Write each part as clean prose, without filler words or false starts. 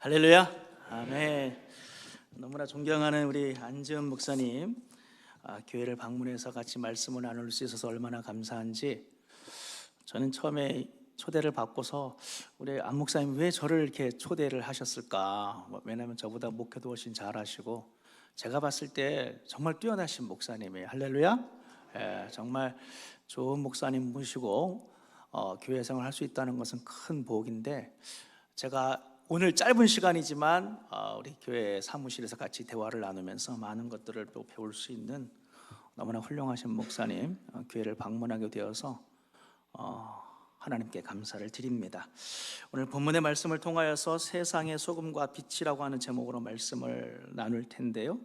할렐루야. 아멘. 너무나 존경하는 우리 안지은 목사님, 교회를 방문해서 같이 말씀을 나눌 수 있어서 얼마나 감사한지. 저는 처음에 초대를 받고서 우리 안 목사님 왜 저를 이렇게 초대를 하셨을까? 왜냐하면 저보다 목회도 훨씬 잘하시고 제가 봤을 때 정말 뛰어나신 목사님이에요. 할렐루야. 정말 좋은 목사님 모시고 교회 생활을 할 수 있다는 것은 큰 복인데, 제가 오늘 짧은 시간이지만 우리 교회 사무실에서 같이 대화를 나누면서 많은 것들을 또 배울 수 있는 너무나 훌륭하신 목사님 교회를 방문하게 되어서 하나님께 감사를 드립니다. 오늘 본문의 말씀을 통하여서 세상의 소금과 빛이라고 하는 제목으로 말씀을 나눌 텐데요,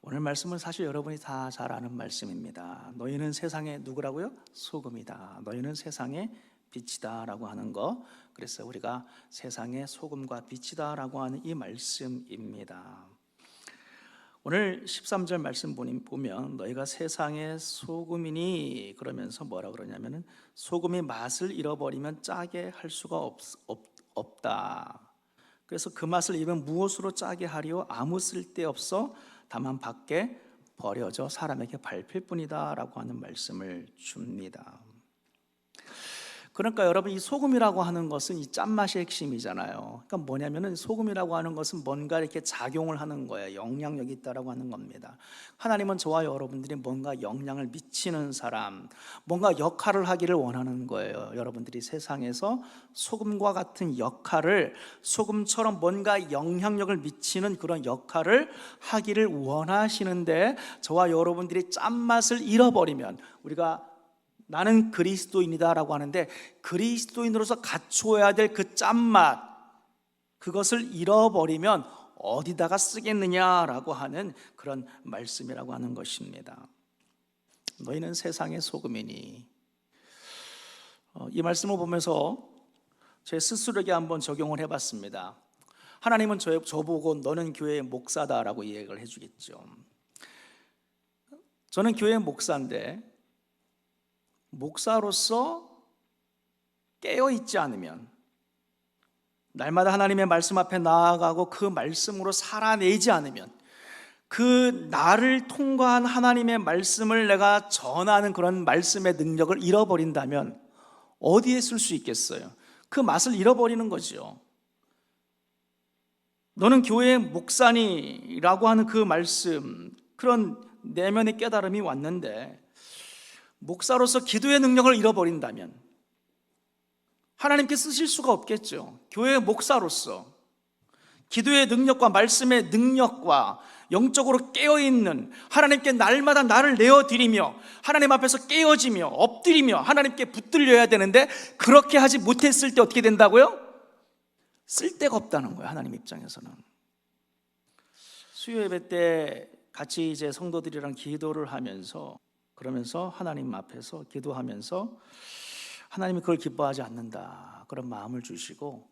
오늘 말씀은 사실 여러분이 다 잘 아는 말씀입니다. 너희는 세상의 누구라고요? 소금이다. 너희는 세상의 빛이다 라고 하는 거. 그래서 우리가 세상의 소금과 빛이다 라고 하는 이 말씀입니다. 오늘 13절 말씀 보면 너희가 세상의 소금이니, 그러면서 뭐라 그러냐면은 소금이 맛을 잃어버리면 짜게 할 수가 없다. 그래서 그 맛을 잃으면 무엇으로 짜게 하리요? 아무 쓸데없어 다만 밖에 버려져 사람에게 밟힐 뿐이다 라고 하는 말씀을 줍니다. 그러니까 여러분, 이 소금이라고 하는 것은 이 짠맛이 핵심이잖아요. 그러니까 뭐냐면은 소금이라고 하는 것은 뭔가 이렇게 작용을 하는 거예요. 영향력이 있다라고 하는 겁니다. 하나님은 저와 여러분들이 뭔가 영향을 미치는 사람, 뭔가 역할을 하기를 원하는 거예요. 여러분들이 세상에서 소금과 같은 역할을, 소금처럼 뭔가 영향력을 미치는 그런 역할을 하기를 원하시는데, 저와 여러분들이 짠맛을 잃어버리면, 우리가 나는 그리스도인이다 라고 하는데 그리스도인으로서 갖추어야 될 그 짠맛, 그것을 잃어버리면 어디다가 쓰겠느냐라고 하는 그런 말씀이라고 하는 것입니다. 너희는 세상의 소금이니, 이 말씀을 보면서 제 스스로에게 한번 적용을 해봤습니다. 하나님은 저보고 너는 교회의 목사다라고 이야기를 해주겠죠. 저는 교회의 목사인데, 목사로서 깨어있지 않으면, 날마다 하나님의 말씀 앞에 나아가고 그 말씀으로 살아내지 않으면, 그 나를 통과한 하나님의 말씀을 내가 전하는 그런 말씀의 능력을 잃어버린다면 어디에 쓸 수 있겠어요? 그 맛을 잃어버리는 거죠. 너는 교회의 목사니라고 하는 그 말씀, 그런 내면의 깨달음이 왔는데 목사로서 기도의 능력을 잃어버린다면 하나님께 쓰실 수가 없겠죠. 교회의 목사로서 기도의 능력과 말씀의 능력과 영적으로 깨어있는, 하나님께 날마다 나를 내어드리며 하나님 앞에서 깨어지며 엎드리며 하나님께 붙들려야 되는데, 그렇게 하지 못했을 때 어떻게 된다고요? 쓸데가 없다는 거예요. 하나님 입장에서는. 수요 예배 때 같이 이제 성도들이랑 기도를 하면서, 그러면서 하나님 앞에서 기도하면서 하나님이 그걸 기뻐하지 않는다, 그런 마음을 주시고,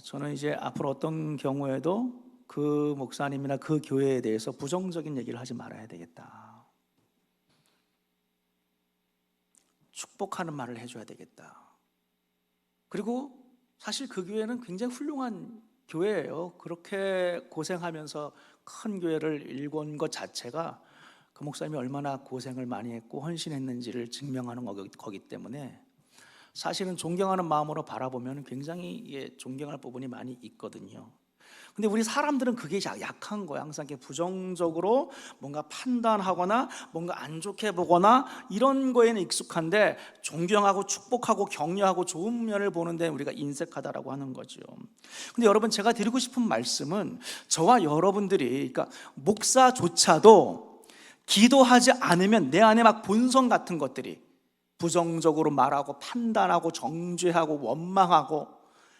저는 이제 앞으로 어떤 경우에도 그 목사님이나 그 교회에 대해서 부정적인 얘기를 하지 말아야 되겠다, 축복하는 말을 해줘야 되겠다. 그리고 사실 그 교회는 굉장히 훌륭한 교회예요. 그렇게 고생하면서 큰 교회를 일궈온 것 자체가 그 목사님이 얼마나 고생을 많이 했고 헌신했는지를 증명하는 거기 때문에 사실은 존경하는 마음으로 바라보면 굉장히 존경할 부분이 많이 있거든요. 근데 우리 사람들은 그게 약한 거예요. 항상 이렇게 부정적으로 뭔가 판단하거나 뭔가 안 좋게 보거나 이런 거에는 익숙한데, 존경하고 축복하고 격려하고 좋은 면을 보는데 우리가 인색하다라고 하는 거죠. 근데 여러분, 제가 드리고 싶은 말씀은 저와 여러분들이, 그러니까 목사조차도 기도하지 않으면 내 안에 막 본성 같은 것들이 부정적으로 말하고 판단하고 정죄하고 원망하고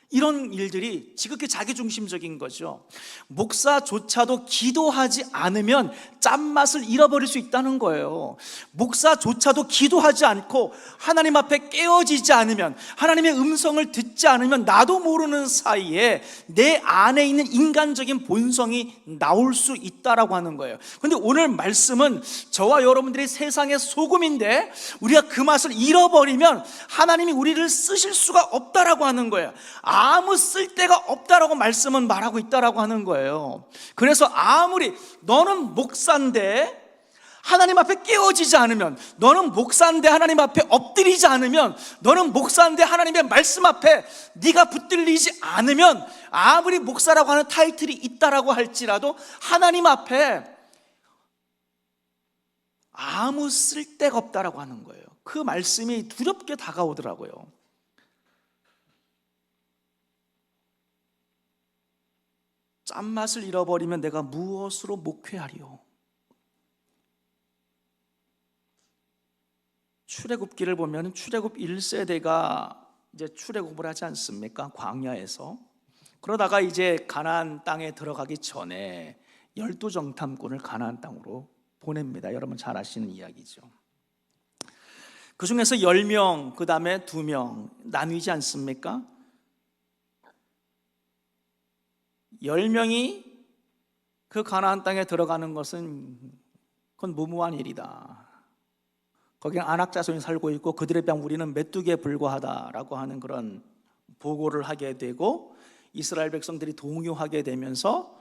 이런 일들이 지극히 자기중심적인 거죠. 목사조차도 기도하지 않으면 짠맛을 잃어버릴 수 있다는 거예요. 목사조차도 기도하지 않고 하나님 앞에 깨어지지 않으면, 하나님의 음성을 듣지 않으면 나도 모르는 사이에 내 안에 있는 인간적인 본성이 나올 수 있다라고 하는 거예요. 그런데 오늘 말씀은 저와 여러분들이 세상의 소금인데 우리가 그 맛을 잃어버리면 하나님이 우리를 쓰실 수가 없다라고 하는 거예요. 아무 쓸데가 없다라고 말씀은 말하고 있다라고 하는 거예요. 그래서 아무리 너는 목사인데 하나님 앞에 깨어지지 않으면, 너는 목사인데 하나님 앞에 엎드리지 않으면, 너는 목사인데 하나님의 말씀 앞에 네가 붙들리지 않으면, 아무리 목사라고 하는 타이틀이 있다라고 할지라도 하나님 앞에 아무 쓸데가 없다라고 하는 거예요. 그 말씀이 두렵게 다가오더라고요. 짠맛을 잃어버리면 내가 무엇으로 목회하리요? 출애굽기를 보면 출애굽 1세대가 이제 출애굽을 하지 않습니까? 광야에서. 그러다가 이제 가나안 땅에 들어가기 전에 12정탐꾼을 가나안 땅으로 보냅니다. 여러분 잘 아시는 이야기죠. 그 중에서 10명, 그 다음에 2명 나뉘지 않습니까? 10명이 그 가나안 땅에 들어가는 것은 그건 무모한 일이다. 거기는 안악자손이 살고 있고 그들에 비하면 우리는 메뚜기에 불과하다라고 하는 그런 보고를 하게 되고, 이스라엘 백성들이 동요하게 되면서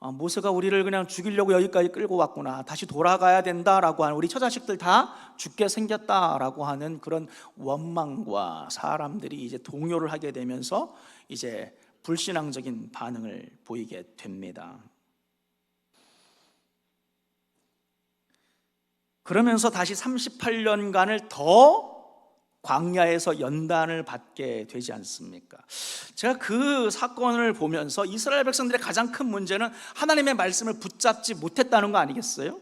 모세가 우리를 그냥 죽이려고 여기까지 끌고 왔구나, 다시 돌아가야 된다라고 하는, 우리 처자식들 다 죽게 생겼다라고 하는 그런 원망과 사람들이 이제 동요를 하게 되면서 이제 불신앙적인 반응을 보이게 됩니다. 그러면서 다시 38년간을 더 광야에서 연단을 받게 되지 않습니까? 제가 그 사건을 보면서 이스라엘 백성들의 가장 큰 문제는 하나님의 말씀을 붙잡지 못했다는 거 아니겠어요?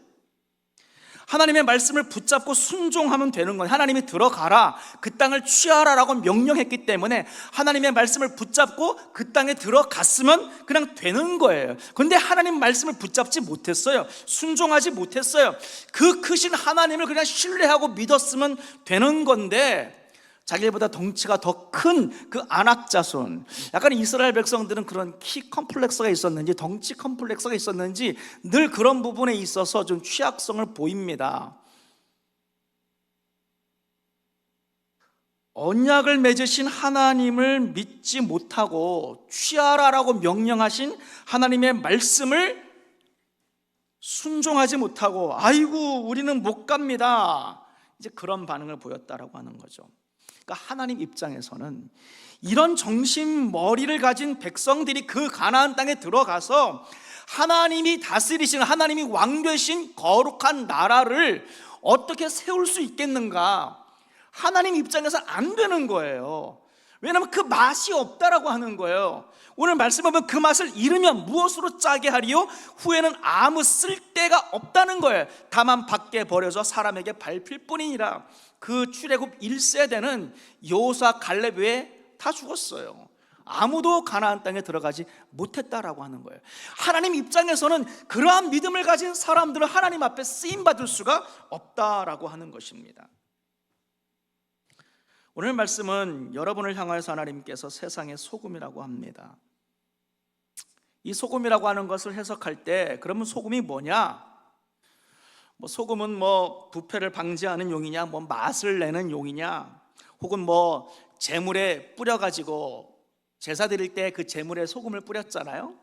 하나님의 말씀을 붙잡고 순종하면 되는 거예요. 하나님이 들어가라, 그 땅을 취하라라고 명령했기 때문에 하나님의 말씀을 붙잡고 그 땅에 들어갔으면 그냥 되는 거예요. 그런데 하나님 말씀을 붙잡지 못했어요. 순종하지 못했어요. 그 크신 하나님을 그냥 신뢰하고 믿었으면 되는 건데, 자기보다 덩치가 더 큰 그 안악자손, 약간 이스라엘 백성들은 그런 키 컴플렉스가 있었는지 덩치 컴플렉스가 있었는지 늘 그런 부분에 있어서 좀 취약성을 보입니다. 언약을 맺으신 하나님을 믿지 못하고 취하라라고 명령하신 하나님의 말씀을 순종하지 못하고, 아이고 우리는 못 갑니다, 이제 그런 반응을 보였다라고 하는 거죠. 그러니까 하나님 입장에서는 이런 정신머리를 가진 백성들이 그 가나안 땅에 들어가서 하나님이 다스리신, 하나님이 왕되신 거룩한 나라를 어떻게 세울 수 있겠는가? 하나님 입장에서는 안 되는 거예요. 왜냐하면 그 맛이 없다라고 하는 거예요. 오늘 말씀하면 그 맛을 잃으면 무엇으로 짜게 하리요? 후에는 아무 쓸데가 없다는 거예요. 다만 밖에 버려져 사람에게 밟힐 뿐이니라. 그 출애굽 1세대는 여호수아 갈렙 외에 다 죽었어요. 아무도 가나안 땅에 들어가지 못했다라고 하는 거예요. 하나님 입장에서는 그러한 믿음을 가진 사람들은 하나님 앞에 쓰임받을 수가 없다라고 하는 것입니다. 오늘 말씀은 여러분을 향하여서 하나님께서 세상의 소금이라고 합니다. 이 소금이라고 하는 것을 해석할 때, 그러면 소금이 뭐냐? 소금은 부패를 방지하는 용이냐, 맛을 내는 용이냐, 혹은 제물에 뿌려가지고 제사 드릴 때 그 제물에 소금을 뿌렸잖아요.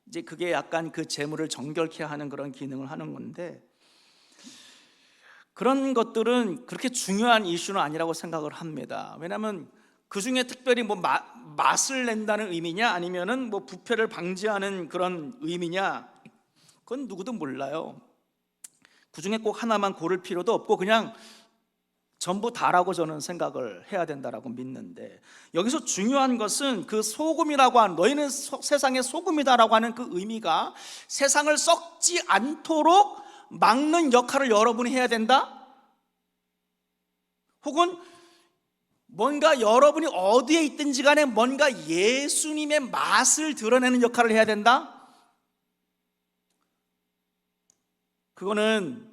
이제 그게 약간 그 제물을 정결케 하는 그런 기능을 하는 건데, 그런 것들은 그렇게 중요한 이슈는 아니라고 생각을 합니다. 왜냐하면 그 중에 특별히 맛을 낸다는 의미냐, 아니면은 부패를 방지하는 그런 의미냐, 그건 누구도 몰라요. 그 중에 꼭 하나만 고를 필요도 없고 그냥 전부 다라고 저는 생각을 해야 된다라고 믿는데, 여기서 중요한 것은 그 소금이라고 하는, 너희는 세상의 소금이다라고 하는 그 의미가 세상을 썩지 않도록 막는 역할을 여러분이 해야 된다? 혹은 뭔가 여러분이 어디에 있든지 간에 뭔가 예수님의 맛을 드러내는 역할을 해야 된다? 그거는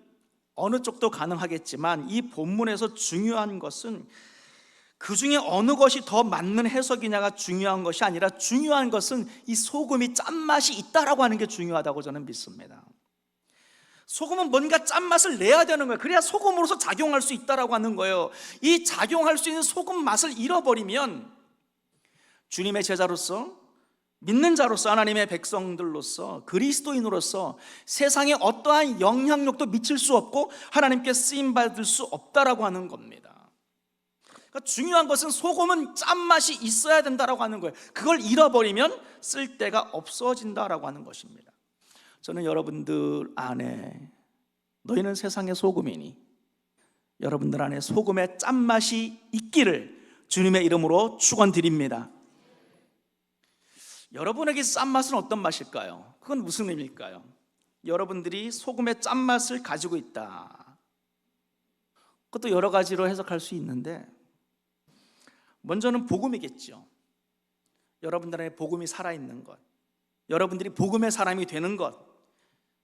어느 쪽도 가능하겠지만, 이 본문에서 중요한 것은 그 중에 어느 것이 더 맞는 해석이냐가 중요한 것이 아니라, 중요한 것은 이 소금이 짠맛이 있다라고 하는 게 중요하다고 저는 믿습니다. 소금은 뭔가 짠맛을 내야 되는 거예요. 그래야 소금으로서 작용할 수 있다라고 하는 거예요. 이 작용할 수 있는 소금 맛을 잃어버리면 주님의 제자로서, 믿는 자로서, 하나님의 백성들로서, 그리스도인으로서 세상에 어떠한 영향력도 미칠 수 없고 하나님께 쓰임받을 수 없다라고 하는 겁니다. 그러니까 중요한 것은 소금은 짠맛이 있어야 된다라고 하는 거예요. 그걸 잃어버리면 쓸데가 없어진다라고 하는 것입니다. 저는 여러분들 안에, 너희는 세상의 소금이니 여러분들 안에 소금의 짠맛이 있기를 주님의 이름으로 축원드립니다. 여러분에게 짠맛은 어떤 맛일까요? 그건 무슨 의미일까요? 여러분들이 소금의 짠맛을 가지고 있다. 그것도 여러 가지로 해석할 수 있는데, 먼저는 복음이겠죠. 여러분들 안에 복음이 살아있는 것, 여러분들이 복음의 사람이 되는 것,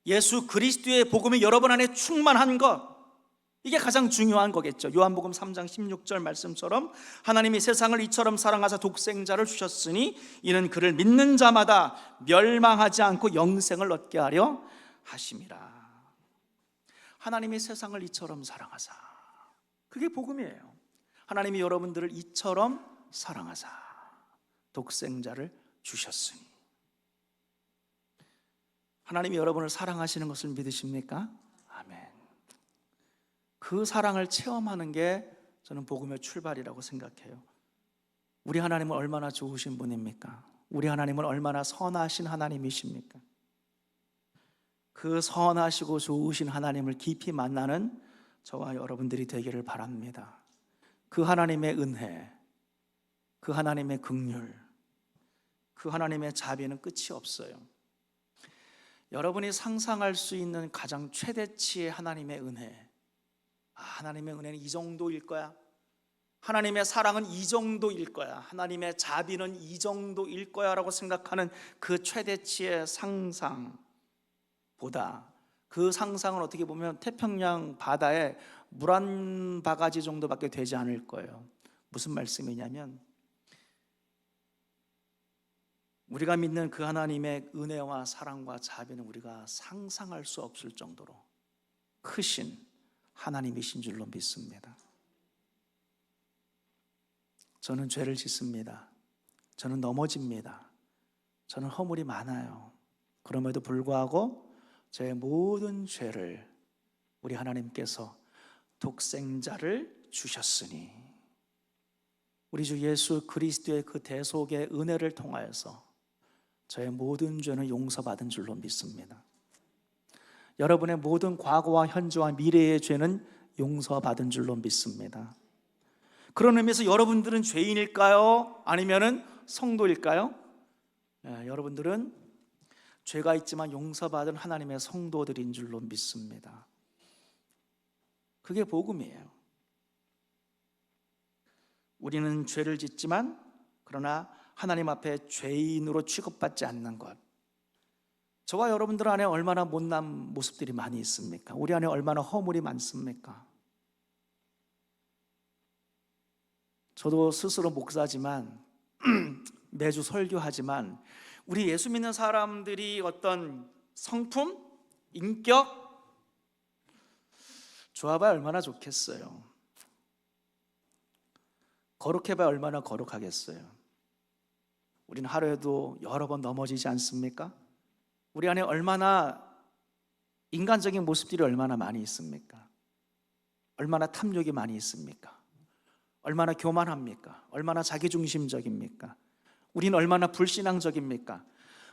예수 그리스도의 복음이 여러분 안에 충만한 것, 이게 가장 중요한 거겠죠. 요한복음 3장 16절 말씀처럼 하나님이 세상을 이처럼 사랑하사 독생자를 주셨으니 이는 그를 믿는 자마다 멸망하지 않고 영생을 얻게 하려 하심이라. 하나님이 세상을 이처럼 사랑하사, 그게 복음이에요. 하나님이 여러분들을 이처럼 사랑하사 독생자를 주셨으니. 하나님이 여러분을 사랑하시는 것을 믿으십니까? 아멘. 그 사랑을 체험하는 게 저는 복음의 출발이라고 생각해요. 우리 하나님은 얼마나 좋으신 분입니까? 우리 하나님은 얼마나 선하신 하나님이십니까? 그 선하시고 좋으신 하나님을 깊이 만나는 저와 여러분들이 되기를 바랍니다. 그 하나님의 은혜, 그 하나님의 긍휼, 그 하나님의 자비는 끝이 없어요. 여러분이 상상할 수 있는 가장 최대치의 하나님의 은혜, 하나님의 은혜는 이 정도일 거야, 하나님의 사랑은 이 정도일 거야, 하나님의 자비는 이 정도일 거야 라고 생각하는 그 최대치의 상상보다, 그 상상은 어떻게 보면 태평양 바다에 물 한 바가지 정도밖에 되지 않을 거예요. 무슨 말씀이냐면, 우리가 믿는 그 하나님의 은혜와 사랑과 자비는 우리가 상상할 수 없을 정도로 크신 하나님이신 줄로 믿습니다. 저는 죄를 짓습니다. 저는 넘어집니다. 저는 허물이 많아요. 그럼에도 불구하고 제 모든 죄를 우리 하나님께서 독생자를 주셨으니, 우리 주 예수 그리스도의 그 대속의 은혜를 통하여서 저의 모든 죄는 용서받은 줄로 믿습니다. 여러분의 모든 과거와 현재와 미래의 죄는 용서받은 줄로 믿습니다. 그런 의미에서 여러분들은 죄인일까요? 아니면은 성도일까요? 여러분들은 죄가 있지만 용서받은 하나님의 성도들인 줄로 믿습니다. 그게 복음이에요. 우리는 죄를 짓지만 그러나 하나님 앞에 죄인으로 취급받지 않는 것. 저와 여러분들 안에 얼마나 못난 모습들이 많이 있습니까? 우리 안에 얼마나 허물이 많습니까? 저도 스스로 목사지만 매주 설교하지만 우리 예수 믿는 사람들이 어떤 성품, 인격 좋아봐야 얼마나 좋겠어요. 거룩해봐야 얼마나 거룩하겠어요. 우리는 하루에도 여러 번 넘어지지 않습니까? 우리 안에 얼마나 인간적인 모습들이 얼마나 많이 있습니까? 얼마나 탐욕이 많이 있습니까? 얼마나 교만합니까? 얼마나 자기중심적입니까? 우리는 얼마나 불신앙적입니까?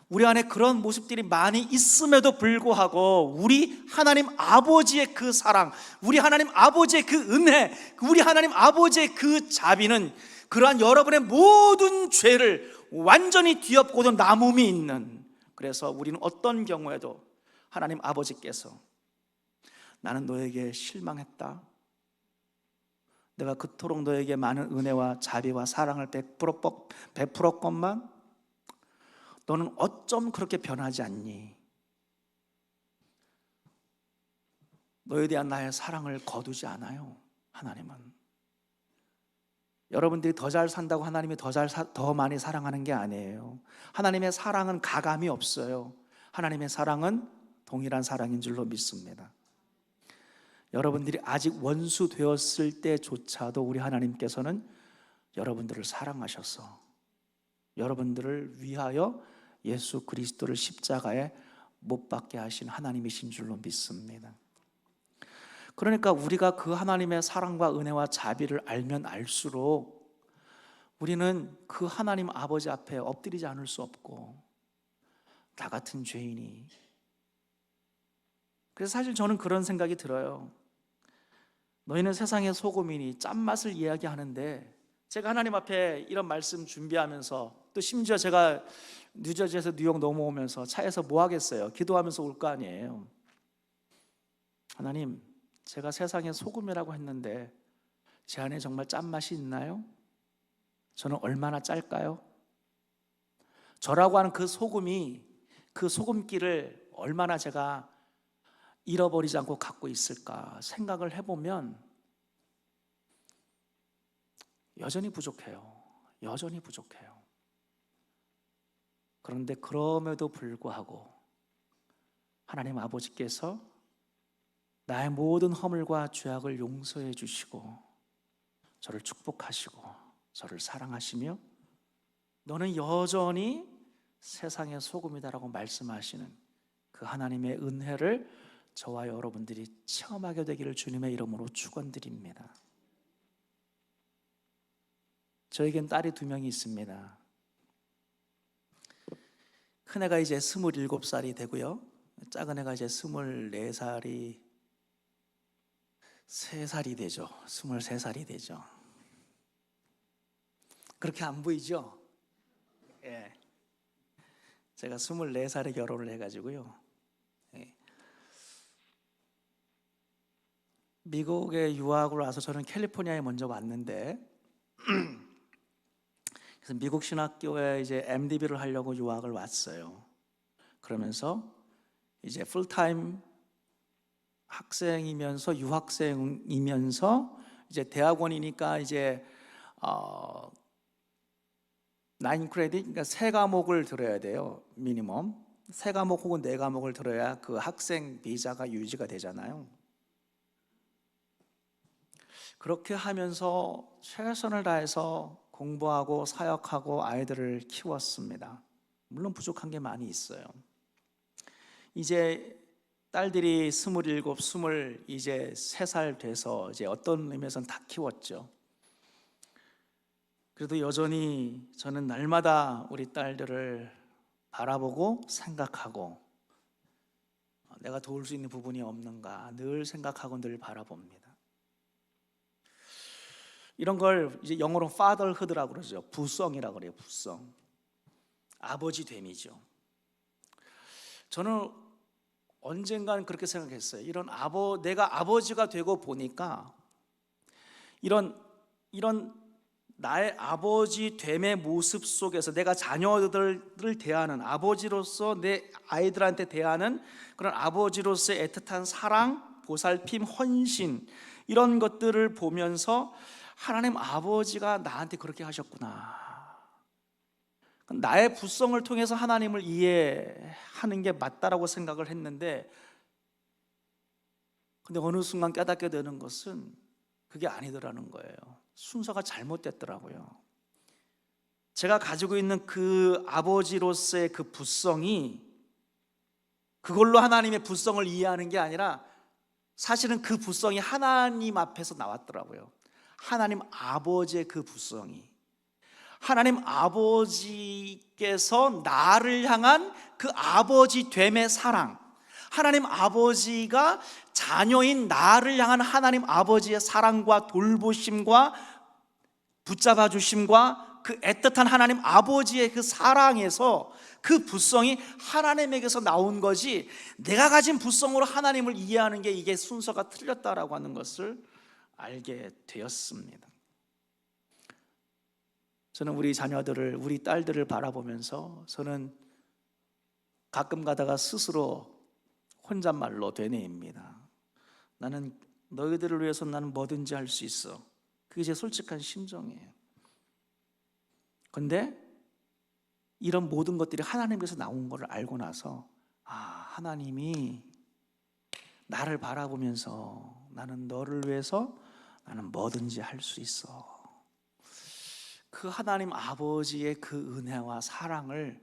우리 안에 그런 모습들이 많이 있음에도 불구하고 우리 하나님 아버지의 그 사랑, 우리 하나님 아버지의 그 은혜, 우리 하나님 아버지의 그 자비는 그러한 여러분의 모든 죄를 완전히 뒤엎고도 남음이 있는, 그래서 우리는 어떤 경우에도 하나님 아버지께서 나는 너에게 실망했다, 내가 그토록 너에게 많은 은혜와 자비와 사랑을 베풀었건만 너는 어쩜 그렇게 변하지 않니? 너에 대한 나의 사랑을 거두지 않아요. 하나님은 여러분들이 더 잘 산다고 하나님이 더 많이 사랑하는 게 아니에요. 하나님의 사랑은 가감이 없어요. 하나님의 사랑은 동일한 사랑인 줄로 믿습니다. 여러분들이 아직 원수 되었을 때조차도 우리 하나님께서는 여러분들을 사랑하셔서 여러분들을 위하여 예수 그리스도를 십자가에 못 박게 하신 하나님이신 줄로 믿습니다. 그러니까 우리가 그 하나님의 사랑과 은혜와 자비를 알면 알수록 우리는 그 하나님 아버지 앞에 엎드리지 않을 수 없고, 나 같은 죄인이, 그래서 사실 저는 그런 생각이 들어요. 너희는 세상의 소금이니 짠맛을 이야기하는데, 제가 하나님 앞에 이런 말씀 준비하면서, 또 심지어 제가 뉴저지에서 뉴욕 넘어오면서 차에서 뭐 하겠어요? 기도하면서 올 거 아니에요. 하나님, 제가 세상의 소금이라고 했는데 제 안에 정말 짠맛이 있나요? 저는 얼마나 짤까요? 저라고 하는 그 소금이, 그 소금기를 얼마나 제가 잃어버리지 않고 갖고 있을까 생각을 해보면 여전히 부족해요. 여전히 부족해요. 그런데 그럼에도 불구하고 하나님 아버지께서 나의 모든 허물과 죄악을 용서해 주시고 저를 축복하시고 저를 사랑하시며 너는 여전히 세상의 소금이다라고 말씀하시는 그 하나님의 은혜를 저와 여러분들이 체험하게 되기를 주님의 이름으로 축원드립니다. 저에겐 딸이 2명이 있습니다. 큰애가 이제 27살이 되고요, 작은애가 이제 24살이 3살이 되죠. 23살이 되죠. 그렇게 안 보이죠? 예. 제가 24살에 결혼을 해가지고요, 예. 미국에 유학을 와서 저는 캘리포니아에 먼저 왔는데 그래서 미국 신학교에 이제 MDB를 하려고 유학을 왔어요. 그러면서 이제 풀타임 학생이면서 유학생이면서 이제 대학원이니까 이제 9 크레딧, 그러니까 3과목을 들어야 돼요. 미니멈 3과목 혹은 4과목을 들어야 그 학생 비자가 유지가 되잖아요. 그렇게 하면서 최선을 다해서 공부하고 사역하고 아이들을 키웠습니다. 물론 부족한 게 많이 있어요. 이제 딸들이 27, 20 이제 3살 돼서 이제 어떤 의미에서는 다 키웠죠. 그래도 여전히 저는 날마다 우리 딸들을 바라보고 생각하고 내가 도울 수 있는 부분이 없는가 늘 생각하고 늘 바라봅니다. 이런 걸 이제 영어로 fatherhood라고 그러죠. 부성이라고 그래요. 부성. 아버지 됨이죠. 저는 언젠가는 그렇게 생각했어요. 내가 아버지가 되고 보니까 이런 나의 아버지 됨의 모습 속에서 내가 자녀들을 대하는 아버지로서 내 아이들한테 대하는 그런 아버지로서의 애틋한 사랑, 보살핌, 헌신, 이런 것들을 보면서 하나님 아버지가 나한테 그렇게 하셨구나. 나의 부성을 통해서 하나님을 이해하는 게 맞다라고 생각을 했는데, 근데 어느 순간 깨닫게 되는 것은 그게 아니더라는 거예요. 순서가 잘못됐더라고요. 제가 가지고 있는 그 아버지로서의 그 부성이 그걸로 하나님의 부성을 이해하는 게 아니라 사실은 그 부성이 하나님 앞에서 나왔더라고요. 하나님 아버지의 그 부성이, 하나님 아버지께서 나를 향한 그 아버지 됨의 사랑, 하나님 아버지가 자녀인 나를 향한 하나님 아버지의 사랑과 돌보심과 붙잡아 주심과 그 애틋한 하나님 아버지의 그 사랑에서 그 부성이 하나님에게서 나온 거지, 내가 가진 부성으로 하나님을 이해하는 게 이게 순서가 틀렸다라고 하는 것을 알게 되었습니다. 저는 우리 자녀들을, 우리 딸들을 바라보면서 저는 가끔 가다가 스스로 혼잣말로 되뇌입니다. 나는 너희들을 위해서 나는 뭐든지 할 수 있어. 그게 제 솔직한 심정이에요. 그런데 이런 모든 것들이 하나님께서 나온 것을 알고 나서 하나님이 나를 바라보면서 나는 너를 위해서 나는 뭐든지 할 수 있어. 그 하나님 아버지의 그 은혜와 사랑을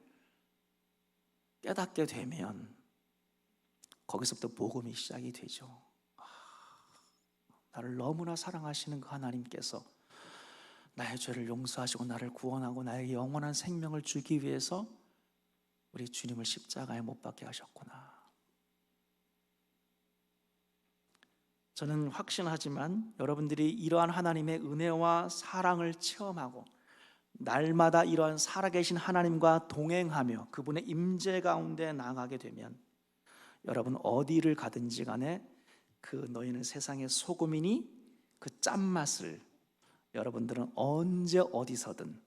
깨닫게 되면 거기서부터 복음이 시작이 되죠. 나를 너무나 사랑하시는 그 하나님께서 나의 죄를 용서하시고 나를 구원하고 나에게 영원한 생명을 주기 위해서 우리 주님을 십자가에 못 박게 하셨구나. 저는 확신하지만 여러분들이 이러한 하나님의 은혜와 사랑을 체험하고 날마다 이러한 살아계신 하나님과 동행하며 그분의 임재 가운데 나가게 되면 여러분 어디를 가든지 간에 그 너희는 세상의 소금이니 그 짠맛을 여러분들은 언제 어디서든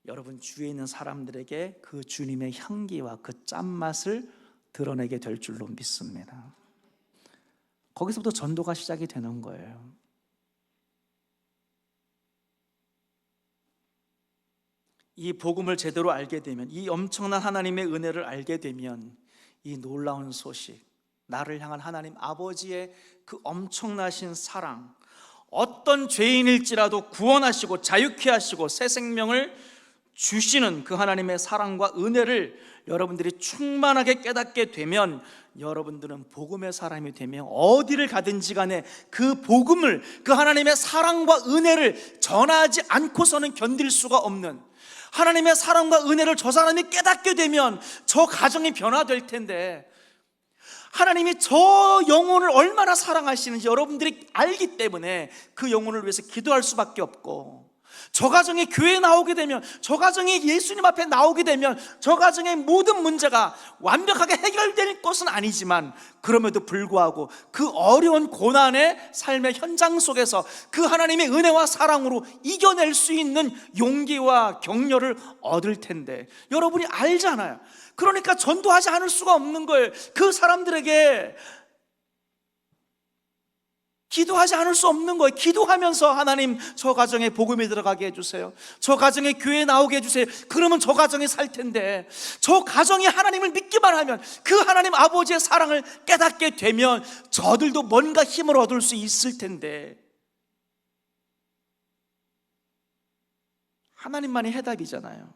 여러분 주위에 있는 사람들에게 그 주님의 향기와 그 짠맛을 드러내게 될 줄로 믿습니다. 거기서부터 전도가 시작이 되는 거예요. 이 복음을 제대로 알게 되면, 이 엄청난 하나님의 은혜를 알게 되면 이 놀라운 소식, 나를 향한 하나님 아버지의 그 엄청나신 사랑, 어떤 죄인일지라도 구원하시고 자유케 하시고 새 생명을 주시는 그 하나님의 사랑과 은혜를 여러분들이 충만하게 깨닫게 되면 여러분들은 복음의 사람이 되며 어디를 가든지 간에 그 복음을, 그 하나님의 사랑과 은혜를 전하지 않고서는 견딜 수가 없는, 하나님의 사랑과 은혜를 저 사람이 깨닫게 되면 저 가정이 변화될 텐데, 하나님이 저 영혼을 얼마나 사랑하시는지 여러분들이 알기 때문에 그 영혼을 위해서 기도할 수밖에 없고, 저 가정이 교회에 나오게 되면, 저 가정이 예수님 앞에 나오게 되면 저 가정의 모든 문제가 완벽하게 해결될 것은 아니지만 그럼에도 불구하고 그 어려운 고난의 삶의 현장 속에서 그 하나님의 은혜와 사랑으로 이겨낼 수 있는 용기와 격려를 얻을 텐데 여러분이 알잖아요. 그러니까 전도하지 않을 수가 없는 거예요. 그 사람들에게 기도하지 않을 수 없는 거예요. 기도하면서 하나님 저 가정에 복음이 들어가게 해주세요, 저 가정에 교회에 나오게 해주세요. 그러면 저 가정이 살 텐데, 저 가정이 하나님을 믿기만 하면, 그 하나님 아버지의 사랑을 깨닫게 되면 저들도 뭔가 힘을 얻을 수 있을 텐데, 하나님만이 해답이잖아요.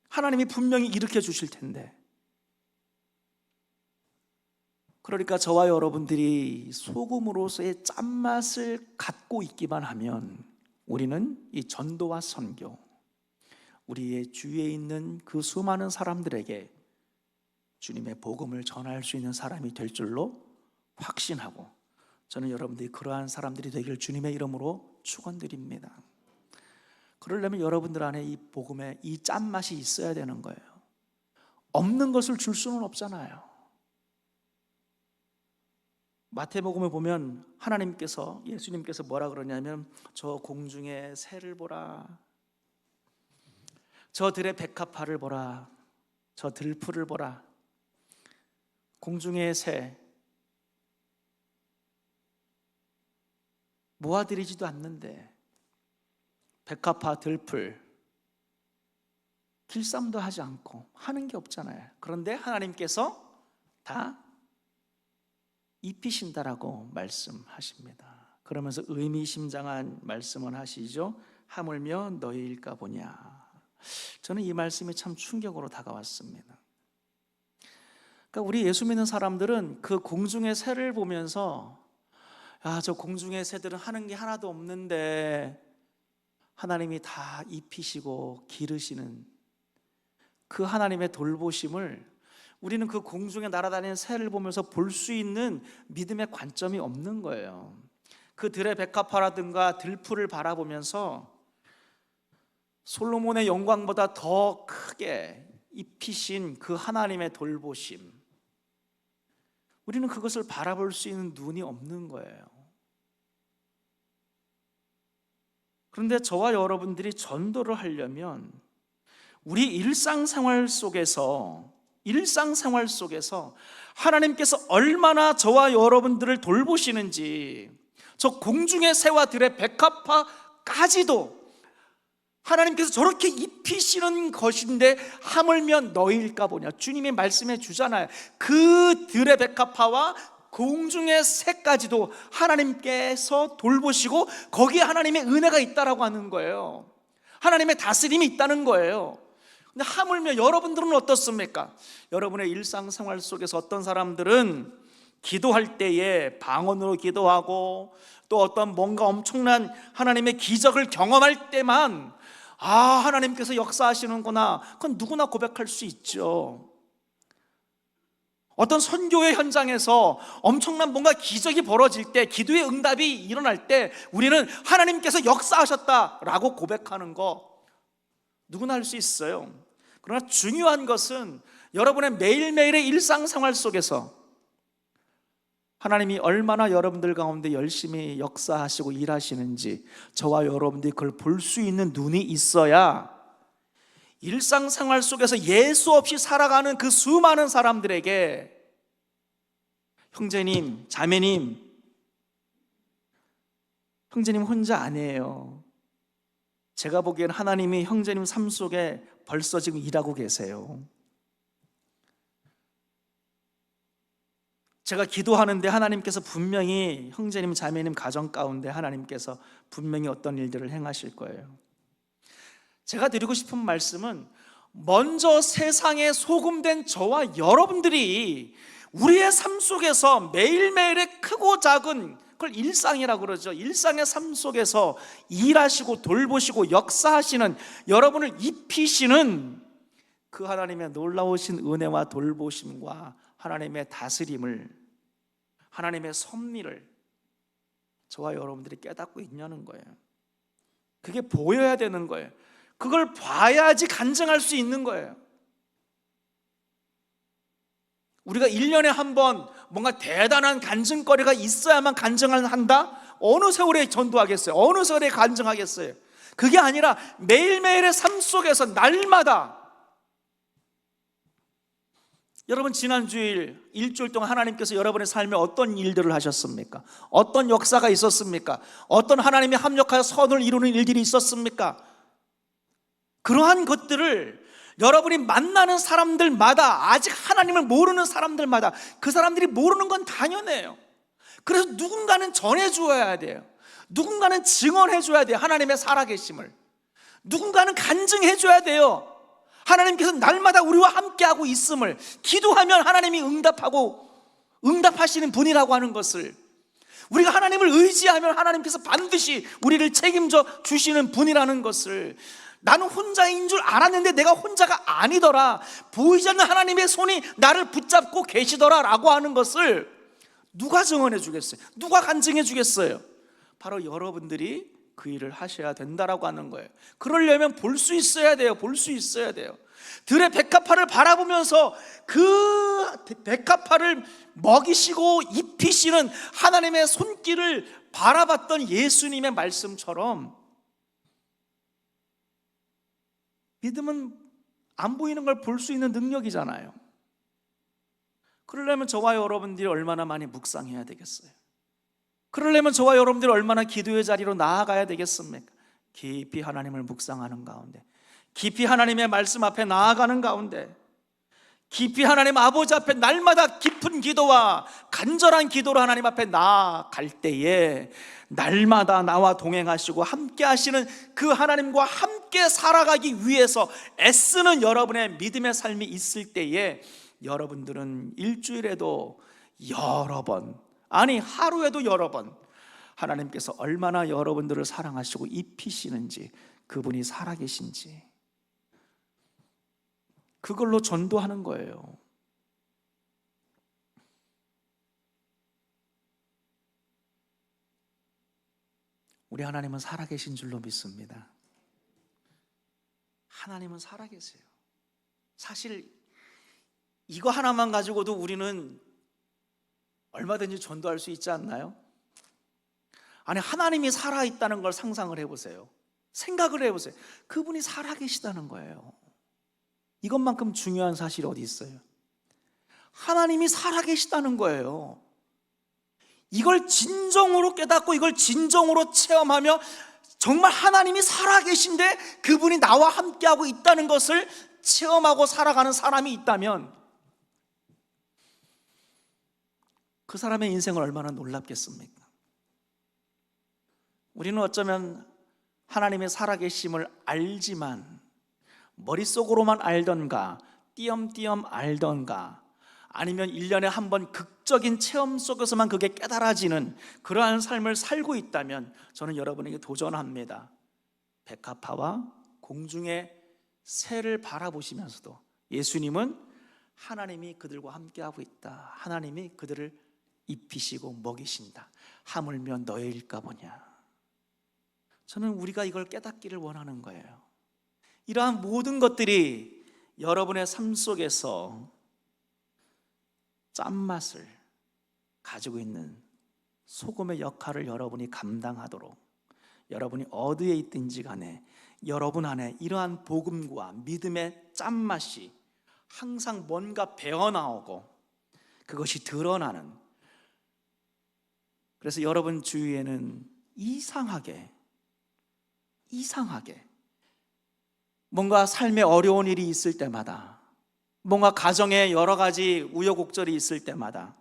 하나님이 분명히 일으켜 주실 텐데. 그러니까 저와 여러분들이 소금으로서의 짠맛을 갖고 있기만 하면 우리는 이 전도와 선교, 우리의 주위에 있는 그 수많은 사람들에게 주님의 복음을 전할 수 있는 사람이 될 줄로 확신하고, 저는 여러분들이 그러한 사람들이 되기를 주님의 이름으로 축원드립니다. 그러려면 여러분들 안에 이 복음에 이 짠맛이 있어야 되는 거예요. 없는 것을 줄 수는 없잖아요. 마태복음에 보면 하나님께서, 예수님께서 뭐라 그러냐면 저 공중의 새를 보라, 저 들의 백합화를 보라, 저 들풀을 보라. 공중의 새 모아들이지도 않는데 백합화, 들풀 길쌈도 하지 않고 하는 게 없잖아요. 그런데 하나님께서 다 입히신다라고 말씀하십니다. 그러면서 의미심장한 말씀을 하시죠. 하물며 너희일까 보냐. 저는 이 말씀이 참 충격으로 다가왔습니다. 그러니까 우리 예수 믿는 사람들은 그 공중의 새를 보면서 저 공중의 새들은 하는 게 하나도 없는데 하나님이 다 입히시고 기르시는 그 하나님의 돌보심을 우리는 그 공중에 날아다니는 새를 보면서 볼 수 있는 믿음의 관점이 없는 거예요. 그 들의 백합화라든가 들풀을 바라보면서 솔로몬의 영광보다 더 크게 입히신 그 하나님의 돌보심, 우리는 그것을 바라볼 수 있는 눈이 없는 거예요. 그런데 저와 여러분들이 전도를 하려면 우리 일상생활 속에서 하나님께서 얼마나 저와 여러분들을 돌보시는지, 저 공중의 새와 들의 백합화까지도 하나님께서 저렇게 입히시는 것인데 하물며 너희일까 보냐. 주님이 말씀해 주잖아요. 그 들의 백합화와 공중의 새까지도 하나님께서 돌보시고 거기에 하나님의 은혜가 있다라고 하는 거예요. 하나님의 다스림이 있다는 거예요. 근데 하물며 여러분들은 어떻습니까? 여러분의 일상생활 속에서 어떤 사람들은 기도할 때에 방언으로 기도하고 또 어떤 뭔가 엄청난 하나님의 기적을 경험할 때만 하나님께서 역사하시는구나, 그건 누구나 고백할 수 있죠. 어떤 선교의 현장에서 엄청난 뭔가 기적이 벌어질 때, 기도의 응답이 일어날 때 우리는 하나님께서 역사하셨다라고 고백하는 거 누구나 할 수 있어요. 그러나 중요한 것은 여러분의 매일매일의 일상생활 속에서 하나님이 얼마나 여러분들 가운데 열심히 역사하시고 일하시는지 저와 여러분들이 그걸 볼 수 있는 눈이 있어야 일상생활 속에서 예수 없이 살아가는 그 수많은 사람들에게 형제님, 자매님, 형제님 혼자 아니에요. 제가 보기엔 하나님이 형제님 삶 속에 벌써 지금 일하고 계세요. 제가 기도하는데 하나님께서 분명히 형제님, 자매님 가정 가운데 하나님께서 분명히 어떤 일들을 행하실 거예요. 제가 드리고 싶은 말씀은 먼저 세상에 소금된 저와 여러분들이 우리의 삶 속에서 매일매일의 크고 작은, 그걸 일상이라고 그러죠. 일상의 삶 속에서 일하시고 돌보시고 역사하시는, 여러분을 입히시는 그 하나님의 놀라우신 은혜와 돌보심과 하나님의 다스림을, 하나님의 섭리를 저와 여러분들이 깨닫고 있냐는 거예요. 그게 보여야 되는 거예요. 그걸 봐야지 간증할 수 있는 거예요. 우리가 1년에 한 번 뭔가 대단한 간증거리가 있어야만 간증을 한다? 어느 세월에 전도하겠어요? 어느 세월에 간증하겠어요? 그게 아니라 매일매일의 삶 속에서 날마다, 여러분 지난주일 일주일 동안 하나님께서 여러분의 삶에 어떤 일들을 하셨습니까? 어떤 역사가 있었습니까? 어떤 하나님이 합력하여 선을 이루는 일들이 있었습니까? 그러한 것들을 여러분이 만나는 사람들마다, 아직 하나님을 모르는 사람들마다, 그 사람들이 모르는 건 당연해요. 그래서 누군가는 전해주어야 돼요. 누군가는 증언해줘야 돼요. 하나님의 살아계심을. 누군가는 간증해줘야 돼요. 하나님께서 날마다 우리와 함께하고 있음을, 기도하면 하나님이 응답하시는 분이라고 하는 것을, 우리가 하나님을 의지하면 하나님께서 반드시 우리를 책임져 주시는 분이라는 것을, 나는 혼자인 줄 알았는데 내가 혼자가 아니더라, 보이지 않는 하나님의 손이 나를 붙잡고 계시더라 라고 하는 것을 누가 증언해 주겠어요? 누가 간증해 주겠어요? 바로 여러분들이 그 일을 하셔야 된다라고 하는 거예요. 그러려면 볼 수 있어야 돼요. 볼 수 있어야 돼요. 들의 백합화를 바라보면서 그 백합화를 먹이시고 입히시는 하나님의 손길을 바라봤던 예수님의 말씀처럼, 믿음은 안 보이는 걸 볼 수 있는 능력이잖아요. 그러려면 저와 여러분들이 얼마나 많이 묵상해야 되겠어요? 그러려면 저와 여러분들이 얼마나 기도의 자리로 나아가야 되겠습니까? 깊이 하나님을 묵상하는 가운데, 깊이 하나님의 말씀 앞에 나아가는 가운데, 깊이 하나님 아버지 앞에 날마다 깊은 기도와 간절한 기도로 하나님 앞에 나아갈 때에 날마다 나와 동행하시고 함께 하시는 그 하나님과 함께 살아가기 위해서 애쓰는 여러분의 믿음의 삶이 있을 때에 여러분들은 일주일에도 여러 번, 아니 하루에도 여러 번 하나님께서 얼마나 여러분들을 사랑하시고 입히시는지, 그분이 살아계신지, 그걸로 전도하는 거예요. 우리 하나님은 살아계신 줄로 믿습니다. 하나님은 살아계세요. 사실 이거 하나만 가지고도 우리는 얼마든지 전도할 수 있지 않나요? 아니, 하나님이 살아있다는 걸 상상을 해보세요. 생각을 해보세요. 그분이 살아계시다는 거예요. 이것만큼 중요한 사실이 어디 있어요? 하나님이 살아계시다는 거예요. 이걸 진정으로 깨닫고 이걸 진정으로 체험하며 정말 하나님이 살아계신데 그분이 나와 함께하고 있다는 것을 체험하고 살아가는 사람이 있다면, 그 사람의 인생을 얼마나 놀랍겠습니까? 우리는 어쩌면 하나님의 살아계심을 알지만 머릿속으로만 알던가 띄엄띄엄 알던가 아니면 1년에 한 번 극적인 체험 속에서만 그게 깨달아지는 그러한 삶을 살고 있다면 저는 여러분에게 도전합니다. 백합화와 공중의 새를 바라보시면서도 예수님은 하나님이 그들과 함께하고 있다, 하나님이 그들을 입히시고 먹이신다, 하물며 너희일까 보냐. 저는 우리가 이걸 깨닫기를 원하는 거예요. 이러한 모든 것들이 여러분의 삶 속에서 짠맛을 가지고 있는 소금의 역할을 여러분이 감당하도록, 여러분이 어디에 있든지 간에 여러분 안에 이러한 복음과 믿음의 짠맛이 항상 뭔가 배어나오고 그것이 드러나는, 그래서 여러분 주위에는 이상하게 뭔가 삶에 어려운 일이 있을 때마다, 뭔가 가정에 여러 가지 우여곡절이 있을 때마다,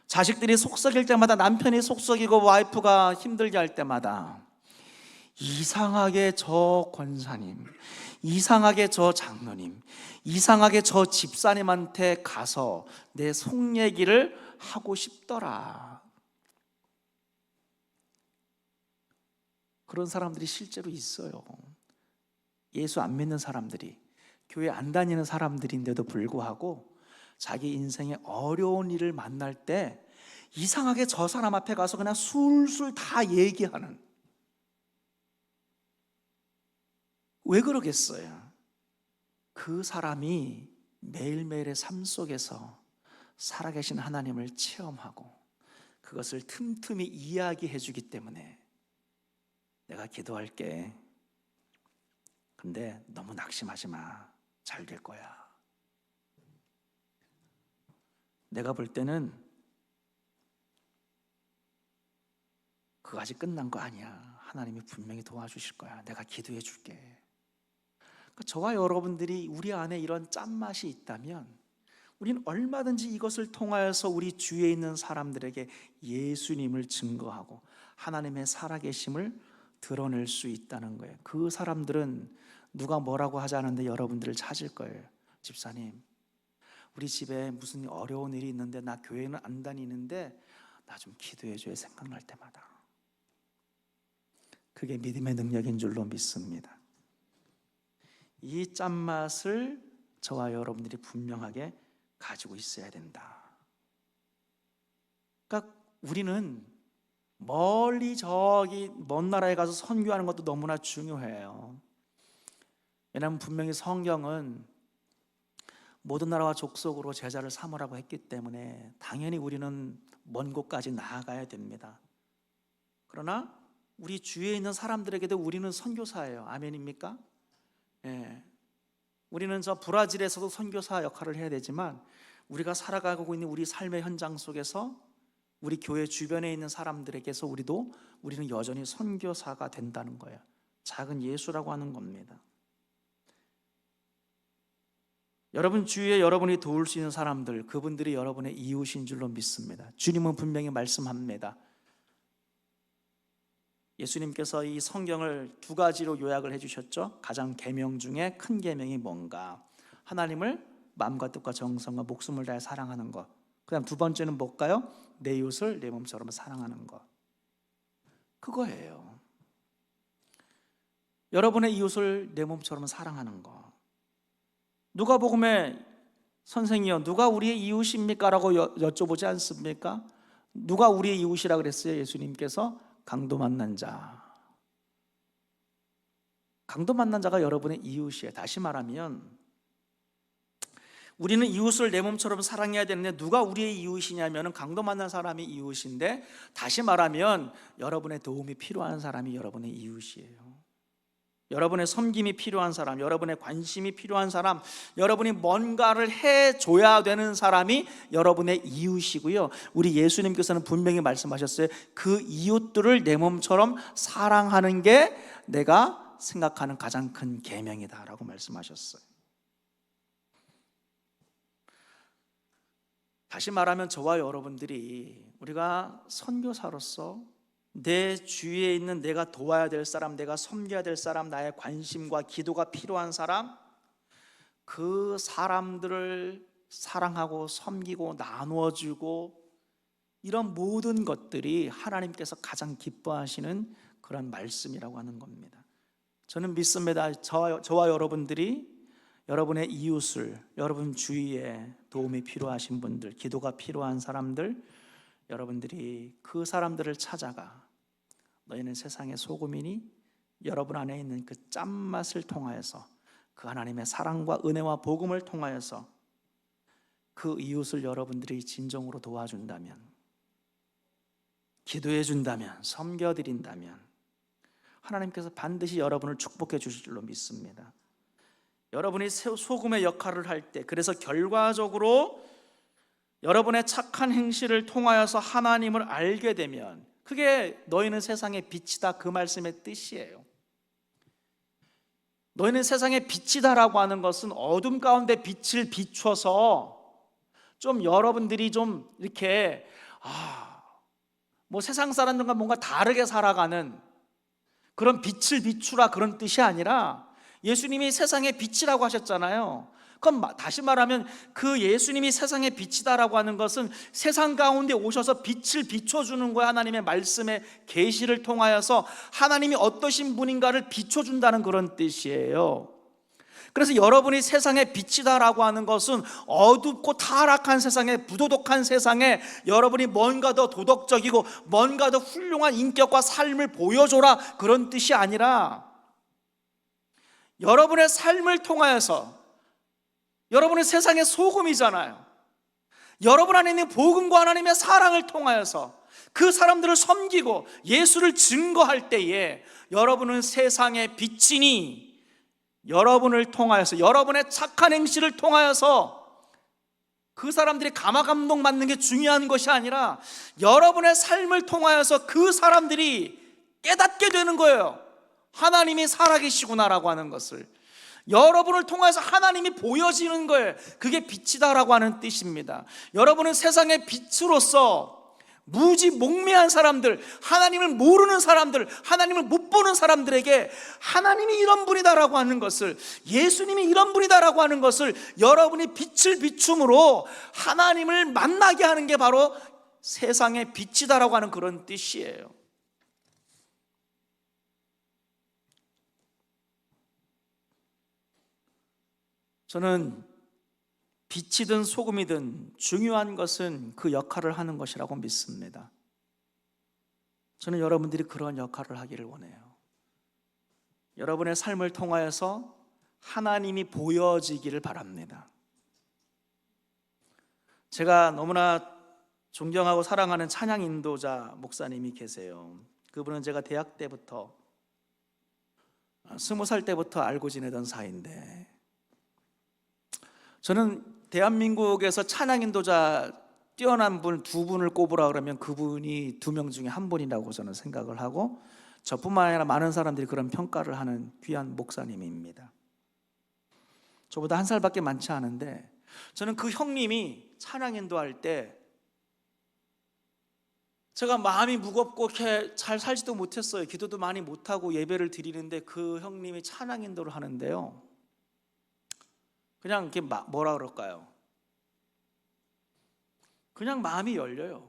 자식들이 속썩일 때마다, 남편이 속썩이고 와이프가 힘들게 할 때마다 이상하게 저 권사님, 이상하게 저 장로님, 이상하게 저 집사님한테 가서 내 속 얘기를 하고 싶더라. 그런 사람들이 실제로 있어요. 예수 안 믿는 사람들이, 교회 안 다니는 사람들인데도 불구하고 자기 인생에 어려운 일을 만날 때 이상하게 저 사람 앞에 가서 그냥 술술 다 얘기하는, 왜 그러겠어요? 그 사람이 매일매일의 삶 속에서 살아계신 하나님을 체험하고 그것을 틈틈이 이야기해 주기 때문에 내가 기도할게, 근데 너무 낙심하지 마, 잘 될 거야. 내가 볼 때는 그거 아직 끝난 거 아니야. 하나님이 분명히 도와주실 거야. 내가 기도해 줄게. 그러니까 저와 여러분들이 우리 안에 이런 짠맛이 있다면 우리는 얼마든지 이것을 통하여서 우리 주위에 있는 사람들에게 예수님을 증거하고 하나님의 살아계심을 드러낼 수 있다는 거예요. 그 사람들은 누가 뭐라고 하지 않는데 여러분들을 찾을 거예요. 집사님, 우리 집에 무슨 어려운 일이 있는데 나 교회는 안 다니는데 나 좀 기도해 줘요, 생각날 때마다. 그게 믿음의 능력인 줄로 믿습니다. 이 짠맛을 저와 여러분들이 분명하게 가지고 있어야 된다. 그러니까 우리는 멀리 저기 먼 나라에 가서 선교하는 것도 너무나 중요해요. 왜냐하면 분명히 성경은 모든 나라와 족속으로 제자를 삼으라고 했기 때문에 당연히 우리는 먼 곳까지 나아가야 됩니다. 그러나 우리 주위에 있는 사람들에게도 우리는 선교사예요. 아멘입니까? 예. 우리는 저 브라질에서도 선교사 역할을 해야 되지만 우리가 살아가고 있는 우리 삶의 현장 속에서 우리 교회 주변에 있는 사람들에게서 우리는 여전히 선교사가 된다는 거예요. 작은 예수라고 하는 겁니다. 여러분 주위에 여러분이 도울 수 있는 사람들, 그분들이 여러분의 이웃인 줄로 믿습니다. 주님은 분명히 말씀합니다. 예수님께서 이 성경을 두 가지로 요약을 해주셨죠. 가장 계명 중에 큰 계명이 뭔가? 하나님을 마음과 뜻과 정성과 목숨을 다해 사랑하는 것. 그 다음 두 번째는 뭘까요? 내 이웃을 내 몸처럼 사랑하는 것. 그거예요. 여러분의 이웃을 내 몸처럼 사랑하는 것. 누가복음에 선생이요, 누가 우리의 이웃입니까? 라고 여쭤보지 않습니까? 누가 우리의 이웃이라 그랬어요? 예수님께서 강도 만난 자. 강도 만난 자가 여러분의 이웃이에요. 다시 말하면 우리는 이웃을 내 몸처럼 사랑해야 되는데 누가 우리의 이웃이냐면 강도 만난 사람이 이웃인데, 다시 말하면 여러분의 도움이 필요한 사람이 여러분의 이웃이에요. 여러분의 섬김이 필요한 사람, 여러분의 관심이 필요한 사람, 여러분이 뭔가를 해줘야 되는 사람이 여러분의 이웃이고요. 우리 예수님께서는 분명히 말씀하셨어요. 그 이웃들을 내 몸처럼 사랑하는 게 내가 생각하는 가장 큰 계명이다라고 말씀하셨어요. 다시 말하면 저와 여러분들이 우리가 선교사로서 내 주위에 있는 내가 도와야 될 사람, 내가 섬겨야 될 사람, 나의 관심과 기도가 필요한 사람, 그 사람들을 사랑하고 섬기고 나누어주고, 이런 모든 것들이 하나님께서 가장 기뻐하시는 그런 말씀이라고 하는 겁니다. 저는 믿습니다. 저와 여러분들이 여러분의 이웃을, 여러분 주위에 도움이 필요하신 분들, 기도가 필요한 사람들, 여러분들이 그 사람들을 찾아가 너희는 세상의 소금이니 여러분 안에 있는 그 짠맛을 통하여서, 그 하나님의 사랑과 은혜와 복음을 통하여서 그 이웃을 여러분들이 진정으로 도와준다면, 기도해 준다면, 섬겨드린다면 하나님께서 반드시 여러분을 축복해 주실 줄로 믿습니다. 여러분이 소금의 역할을 할 때, 그래서 결과적으로 여러분의 착한 행실을 통하여서 하나님을 알게 되면 그게 너희는 세상의 빛이다, 그 말씀의 뜻이에요. 너희는 세상의 빛이다라고 하는 것은 어둠 가운데 빛을 비춰서 좀 여러분들이 좀 이렇게 뭐 세상 사람들과 뭔가 다르게 살아가는 그런 빛을 비추라, 그런 뜻이 아니라 예수님이 세상의 빛이라고 하셨잖아요. 그럼 다시 말하면 그 예수님이 세상의 빛이다라고 하는 것은 세상 가운데 오셔서 빛을 비춰주는 거예요. 하나님의 말씀의 계시를 통하여서 하나님이 어떠신 분인가를 비춰준다는 그런 뜻이에요. 그래서 여러분이 세상의 빛이다라고 하는 것은 어둡고 타락한 세상에, 부도덕한 세상에 여러분이 뭔가 더 도덕적이고 뭔가 더 훌륭한 인격과 삶을 보여줘라, 그런 뜻이 아니라 여러분의 삶을 통하여서, 여러분은 세상의 소금이잖아요. 여러분 안에 있는 복음과 하나님의 사랑을 통하여서 그 사람들을 섬기고 예수를 증거할 때에 여러분은 세상의 빛이니, 여러분을 통하여서, 여러분의 착한 행실을 통하여서 그 사람들이 감화감동 받는 게 중요한 것이 아니라 여러분의 삶을 통하여서 그 사람들이 깨닫게 되는 거예요. 하나님이 살아계시구나라고 하는 것을 여러분을 통해서 하나님이 보여지는 거예요. 그게 빛이다라고 하는 뜻입니다. 여러분은 세상의 빛으로서 무지몽매한 사람들, 하나님을 모르는 사람들, 하나님을 못 보는 사람들에게 하나님이 이런 분이다라고 하는 것을, 예수님이 이런 분이다라고 하는 것을 여러분이 빛을 비춤으로 하나님을 만나게 하는 게 바로 세상의 빛이다라고 하는 그런 뜻이에요. 저는 빛이든 소금이든 중요한 것은 그 역할을 하는 것이라고 믿습니다. 저는 여러분들이 그런 역할을 하기를 원해요. 여러분의 삶을 통하여서 하나님이 보여지기를 바랍니다. 제가 너무나 존경하고 사랑하는 찬양 인도자 목사님이 계세요. 그분은 제가 대학 때부터 20살 때부터 알고 지내던 사이인데, 저는 대한민국에서 찬양 인도자 뛰어난 분 두 분을 꼽으라 그러면 그분이 두 명 중에 한 분이라고 저는 생각을 하고, 저뿐만 아니라 많은 사람들이 그런 평가를 하는 귀한 목사님입니다. 저보다 한 살밖에 많지 않은데, 저는 그 형님이 찬양 인도할 때 제가 마음이 무겁고 이렇게 잘 살지도 못했어요. 기도도 많이 못하고 예배를 드리는데 그 형님이 찬양 인도를 하는데요, 그냥 이렇게 뭐라 그럴까요? 그냥 마음이 열려요.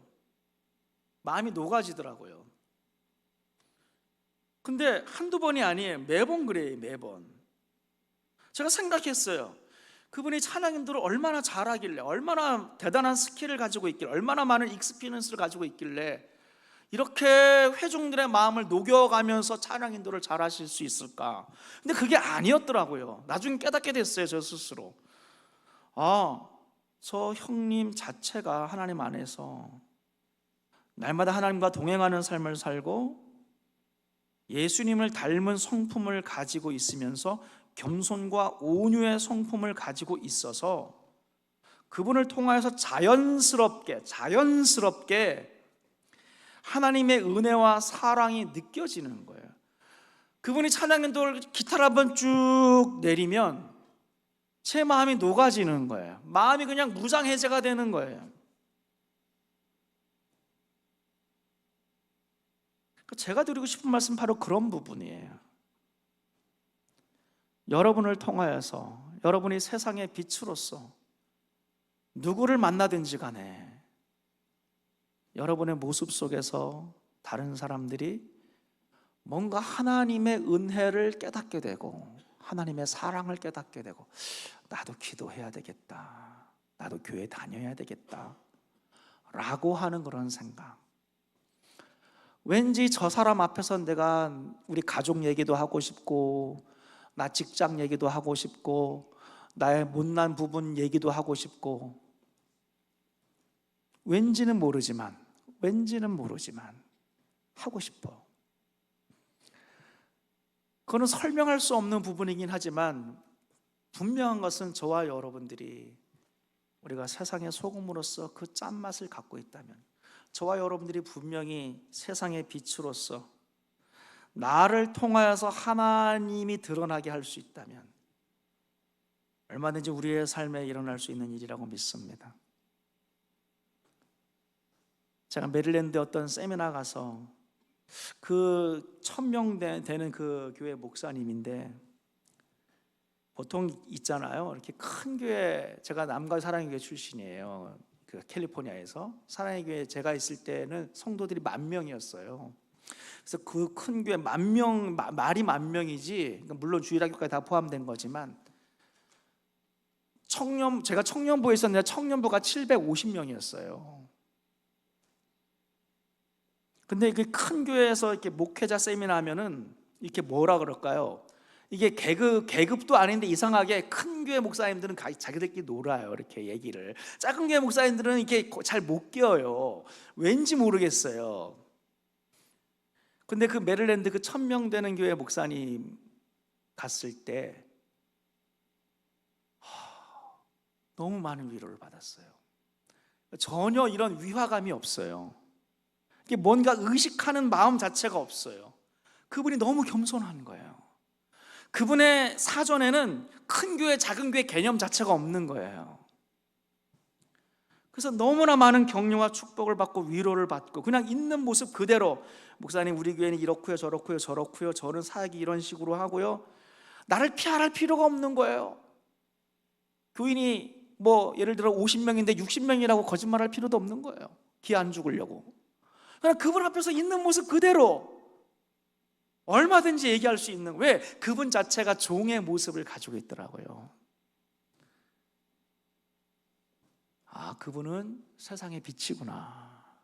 마음이 녹아지더라고요. 근데 한두 번이 아니에요. 매번 그래요. 매번. 제가 생각했어요. 그분이 찬양 인도를 얼마나 잘하길래, 얼마나 대단한 스킬을 가지고 있길래, 얼마나 많은 익스피리언스를 가지고 있길래 이렇게 회중들의 마음을 녹여가면서 찬양 인도를 잘하실 수 있을까? 근데 그게 아니었더라고요. 나중에 깨닫게 됐어요, 저 스스로. 저 형님 자체가 하나님 안에서 날마다 하나님과 동행하는 삶을 살고 예수님을 닮은 성품을 가지고 있으면서 겸손과 온유의 성품을 가지고 있어서 그분을 통하여서 자연스럽게 하나님의 은혜와 사랑이 느껴지는 거예요. 그분이 찬양 인도를 기타를 한번 쭉 내리면 제 마음이 녹아지는 거예요. 마음이 그냥 무장해제가 되는 거예요. 제가 드리고 싶은 말씀 바로 그런 부분이에요. 여러분을 통하여서 여러분이 세상의 빛으로서 누구를 만나든지 간에 여러분의 모습 속에서 다른 사람들이 뭔가 하나님의 은혜를 깨닫게 되고 하나님의 사랑을 깨닫게 되고, 나도 기도해야 되겠다, 나도 교회 다녀야 되겠다 라고 하는 그런 생각. 왠지 저 사람 앞에서 내가 우리 가족 얘기도 하고 싶고, 나 직장 얘기도 하고 싶고, 나의 못난 부분 얘기도 하고 싶고, 왠지는 모르지만 하고 싶어. 그거는 설명할 수 없는 부분이긴 하지만 분명한 것은 저와 여러분들이 우리가 세상의 소금으로서 그 짠맛을 갖고 있다면, 저와 여러분들이 분명히 세상의 빛으로서 나를 통하여서 하나님이 드러나게 할 수 있다면 얼마든지 우리의 삶에 일어날 수 있는 일이라고 믿습니다. 제가 메릴랜드 어떤 세미나 가서 그 1000명 되는 그 교회 목사님인데, 보통 있잖아요, 이렇게 큰 교회, 제가 남가 사랑의 교회 출신이에요. 그 캘리포니아에서 사랑의 교회 제가 있을 때는 성도들이 10,000명이었어요. 그래서 그 큰 교회 10,000명, 말이 10,000명이지, 물론 주일학교까지 다 포함된 거지만 제가 청년부에 있었는데 청년부가 750명이었어요. 근데 그 큰 교회에서 이렇게 목회자 세미나 하면은 이렇게 뭐라 그럴까요? 이게 계급도 아닌데 이상하게 큰 교회 목사님들은 자기들끼리 놀아요. 이렇게 얘기를. 작은 교회 목사님들은 이렇게 잘 못 껴요. 왠지 모르겠어요. 근데 그 메릴랜드 그 1000명 되는 교회 목사님 갔을 때 너무 많은 위로를 받았어요. 전혀 이런 위화감이 없어요. 뭔가 의식하는 마음 자체가 없어요. 그분이 너무 겸손한 거예요. 그분의 사전에는 큰 교회, 작은 교회 개념 자체가 없는 거예요. 그래서 너무나 많은 격려와 축복을 받고 위로를 받고, 그냥 있는 모습 그대로, 목사님 우리 교회는 이렇고요 저렇고요 저렇고요, 저는 사역이 이런 식으로 하고요, 나를 피할 필요가 없는 거예요. 교인이 뭐 예를 들어 50명인데 60명이라고 거짓말할 필요도 없는 거예요. 기 안 죽으려고. 그냥 그분 앞에서 있는 모습 그대로 얼마든지 얘기할 수 있는, 왜? 그분 자체가 종의 모습을 가지고 있더라고요. 아, 그분은 세상의 빛이구나.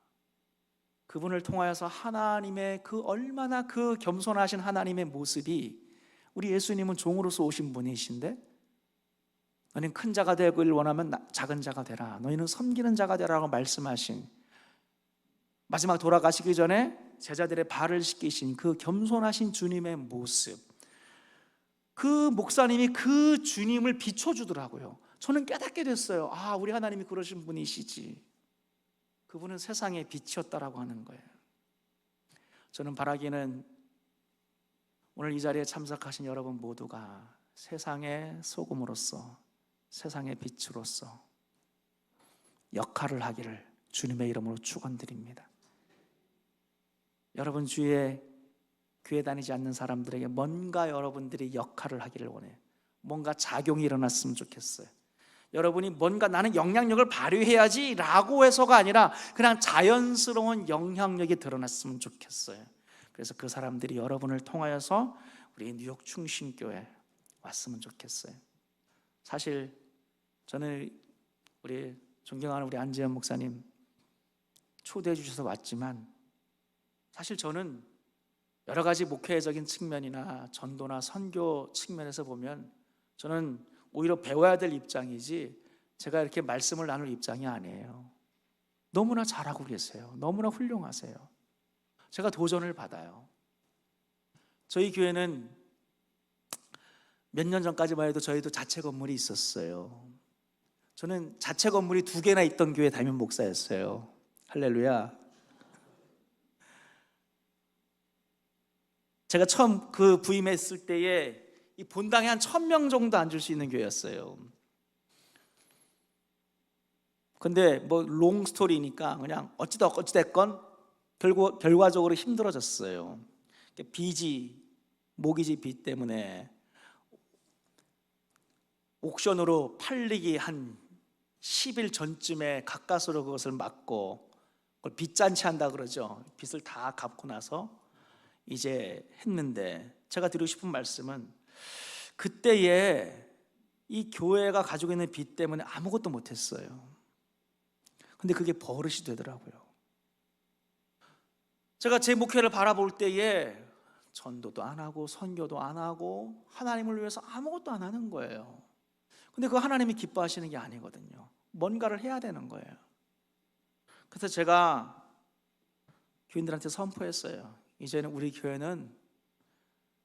그분을 통하여서 하나님의 그 얼마나 그 겸손하신 하나님의 모습이, 우리 예수님은 종으로서 오신 분이신데, 너희는 큰 자가 되길 원하면 작은 자가 되라, 너희는 섬기는 자가 되라고 말씀하신, 마지막 돌아가시기 전에 제자들의 발을 씻기신 그 겸손하신 주님의 모습, 그 목사님이 그 주님을 비춰주더라고요. 저는 깨닫게 됐어요. 아, 우리 하나님이 그러신 분이시지. 그분은 세상의 빛이었다라고 하는 거예요. 저는 바라기는 오늘 이 자리에 참석하신 여러분 모두가 세상의 소금으로서, 세상의 빛으로서 역할을 하기를 주님의 이름으로 축원드립니다. 여러분 주위에 교회 다니지 않는 사람들에게 뭔가 여러분들이 역할을 하기를 원해요. 뭔가 작용이 일어났으면 좋겠어요. 여러분이 뭔가 나는 영향력을 발휘해야지 라고 해서가 아니라 그냥 자연스러운 영향력이 드러났으면 좋겠어요. 그래서 그 사람들이 여러분을 통하여서 우리 뉴욕 충신교회 왔으면 좋겠어요. 사실 저는 우리 존경하는 우리 안재현 목사님 초대해 주셔서 왔지만, 사실 저는 여러 가지 목회적인 측면이나 전도나 선교 측면에서 보면 저는 오히려 배워야 될 입장이지 제가 이렇게 말씀을 나눌 입장이 아니에요. 너무나 잘하고 계세요. 너무나 훌륭하세요. 제가 도전을 받아요. 저희 교회는 몇 년 전까지만 해도 저희도 자체 건물이 있었어요. 저는 자체 건물이 2개나 있던 교회 담임 목사였어요. 할렐루야. 제가 처음 그 부임했을 때에 이 본당에 한 1000명 정도 앉을 수 있는 교회였어요. 근데 뭐 롱스토리니까 그냥 어찌됐건 결과적으로 힘들어졌어요. 모기지 빚 때문에 옥션으로 팔리기 한 10일 전쯤에 가까스로 그것을 막고, 그걸 빚잔치 한다 그러죠. 빚을 다 갚고 나서 이제 했는데, 제가 드리고 싶은 말씀은 그때에 이 교회가 가지고 있는 빚 때문에 아무것도 못했어요. 근데 그게 버릇이 되더라고요. 제가 제 목회를 바라볼 때에 전도도 안 하고 선교도 안 하고 하나님을 위해서 아무것도 안 하는 거예요. 근데 그 하나님이 기뻐하시는 게 아니거든요. 뭔가를 해야 되는 거예요. 그래서 제가 교인들한테 선포했어요. 이제는 우리 교회는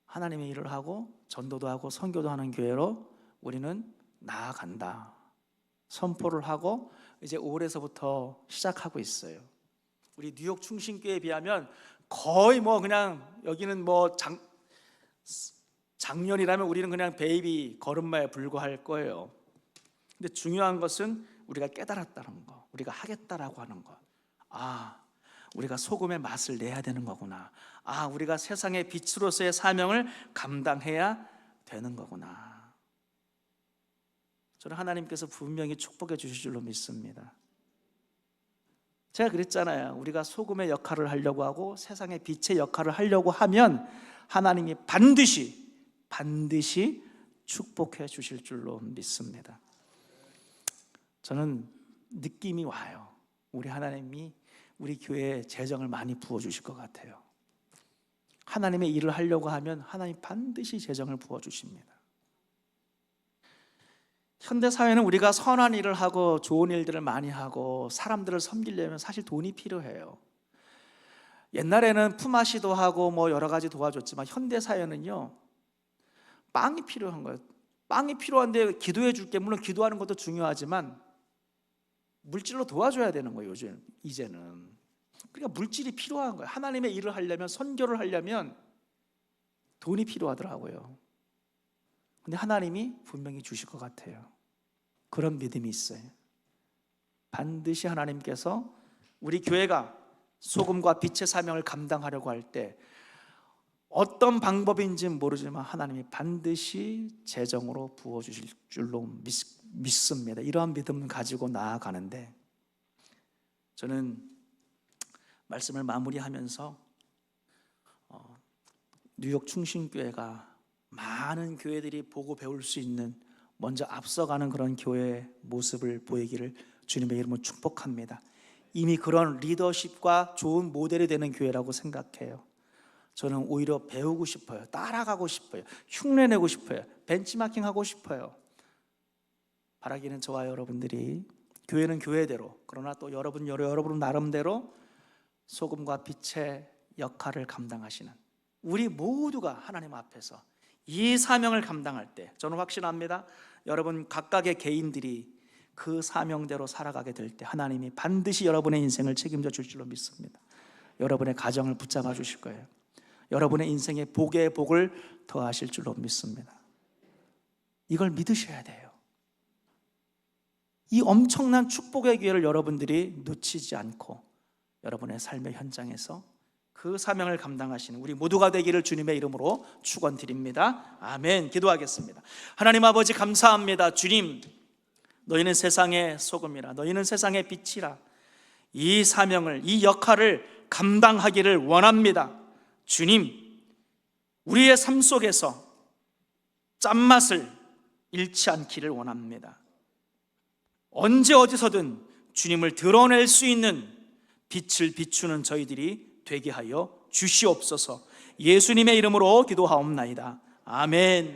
하나님의 일을 하고 전도도 하고 선교도 하는 교회로 우리는 나아간다. 선포를 하고 이제 5월에서부터 시작하고 있어요. 우리 뉴욕 충신교회에 비하면 거의 그냥 여기는 작년이라면 우리는 그냥 베이비 걸음마에 불과할 거예요. 근데 중요한 것은 우리가 깨달았다는 거, 우리가 하겠다라고 하는 거. 우리가 소금의 맛을 내야 되는 거구나. 우리가 세상의 빛으로서의 사명을 감당해야 되는 거구나. 저는 하나님께서 분명히 축복해 주실 줄로 믿습니다. 제가 그랬잖아요. 우리가 소금의 역할을 하려고 하고 세상의 빛의 역할을 하려고 하면 하나님이 반드시 축복해 주실 줄로 믿습니다. 저는 느낌이 와요. 우리 하나님이 우리 교회에 재정을 많이 부어주실 것 같아요. 하나님의 일을 하려고 하면 하나님 반드시 재정을 부어주십니다. 현대사회는 우리가 선한 일을 하고 좋은 일들을 많이 하고 사람들을 섬기려면 사실 돈이 필요해요. 옛날에는 품앗이도 하고 여러 가지 도와줬지만 현대사회는요, 빵이 필요한 거예요. 빵이 필요한데 기도해 줄게. 물론 기도하는 것도 중요하지만 물질로 도와줘야 되는 거예요. 이제는. 그러니까 물질이 필요한 거예요. 하나님의 일을 하려면, 선교를 하려면 돈이 필요하더라고요. 근데 하나님이 분명히 주실 것 같아요. 그런 믿음이 있어요. 반드시 하나님께서 우리 교회가 소금과 빛의 사명을 감당하려고 할 때 어떤 방법인지는 모르지만 하나님이 반드시 재정으로 부어주실 줄로 믿습니다. 이러한 믿음을 가지고 나아가는데, 저는 말씀을 마무리하면서 뉴욕 충신교회가 많은 교회들이 보고 배울 수 있는 먼저 앞서가는 그런 교회의 모습을 보이기를 주님의 이름으로 축복합니다. 이미 그런 리더십과 좋은 모델이 되는 교회라고 생각해요. 저는 오히려 배우고 싶어요. 따라가고 싶어요. 흉내내고 싶어요. 벤치마킹하고 싶어요. 바라기는 저와 여러분들이 교회는 교회대로, 그러나 또 여러분 나름대로 소금과 빛의 역할을 감당하시는 우리 모두가 하나님 앞에서 이 사명을 감당할 때, 저는 확신합니다. 여러분 각각의 개인들이 그 사명대로 살아가게 될 때 하나님이 반드시 여러분의 인생을 책임져 줄 줄로 믿습니다. 여러분의 가정을 붙잡아 주실 거예요. 여러분의 인생에 복의 복을 더하실 줄로 믿습니다. 이걸 믿으셔야 돼요. 이 엄청난 축복의 기회를 여러분들이 놓치지 않고 여러분의 삶의 현장에서 그 사명을 감당하시는 우리 모두가 되기를 주님의 이름으로 축원드립니다. 아멘. 기도하겠습니다. 하나님 아버지, 감사합니다. 주님, 너희는 세상의 소금이라, 너희는 세상의 빛이라, 이 사명을, 이 역할을 감당하기를 원합니다. 주님, 우리의 삶 속에서 짠맛을 잃지 않기를 원합니다. 언제 어디서든 주님을 드러낼 수 있는 빛을 비추는 저희들이 되게 하여 주시옵소서. 예수님의 이름으로 기도하옵나이다. 아멘.